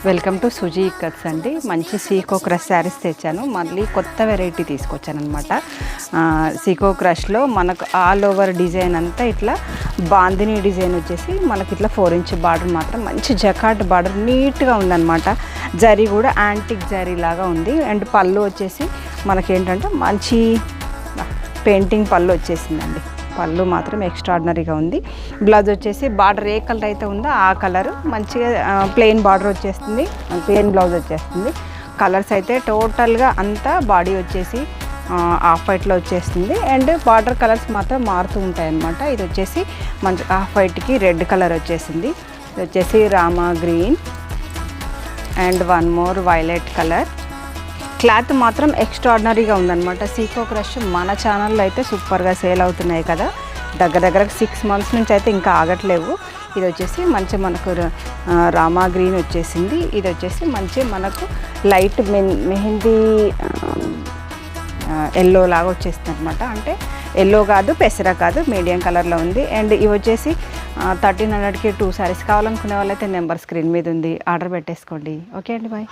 Welcome to Suji cuts అండి. మంచి Seeko crush saris తెచ్చాను. మళ్ళీ కొత్త వెరైటీ తీసుకొచ్చాను అనమాట. సీకో క్రష్లో మనకు ఆల్ ఓవర్ డిజైన్ అంతా ఇట్లా బాందిని డిజైన్ వచ్చేసి మనకి ఇట్లా 4 ఇంచ్ బార్డర్ మాత్రం మంచి జకాట్ బార్డర్ నీట్గా ఉందన్నమాట. జరీ కూడా యాంటిక్ జరీ లాగా ఉంది. అండ్ పళ్ళు వచ్చేసి మనకేంటంటే మంచి పెయింటింగ్ పళ్ళు వచ్చేసిందండి. పళ్ళు మాత్రం ఎక్స్ట్రాడినరీగా ఉంది. బ్లౌజ్ వచ్చేసి బార్డర్ ఏ కలర్ అయితే ఉందో ఆ కలర్ మంచిగా ప్లెయిన్ బార్డర్ వచ్చేస్తుంది, ప్లెయిన్ బ్లౌజ్ వచ్చేస్తుంది. కలర్స్ అయితే టోటల్గా అంతా బాడీ వచ్చేసి ఆఫ్ వైట్లో వచ్చేస్తుంది. అండ్ బార్డర్ కలర్స్ మాత్రం మారుతూ ఉంటాయి అన్నమాట. ఇది వచ్చేసి మంచి ఆఫ్ వైట్కి రెడ్ కలర్ వచ్చేసింది. ఇది వచ్చేసి Rama green and one more violet colour. Cloth మాత్రం ఎక్స్ట్రాడినరీగా ఉందన్నమాట. సీకో క్రష్ మన ఛానల్లో అయితే సూపర్గా సేల్ అవుతున్నాయి కదా. దగ్గర 6 months నుంచి అయితే ఇంకా ఆగట్లేవు. ఇది వచ్చేసి మంచి మనకు రామా గ్రీన్ వచ్చేసింది. ఇది వచ్చేసి మంచి మనకు లైట్ మెహందీ ఎల్లో లాగా వచ్చేస్తుంది అనమాట. అంటే ఎల్లో కాదు, పెసర కాదు, మీడియం కలర్లో ఉంది. అండ్ ఇవి వచ్చేసి 1300కి 2 sarees కావాలనుకునే వాళ్ళైతే నెంబర్ స్క్రీన్ మీద ఉంది, ఆర్డర్ పెట్టేసుకోండి. ఓకే అండి, బాయ్.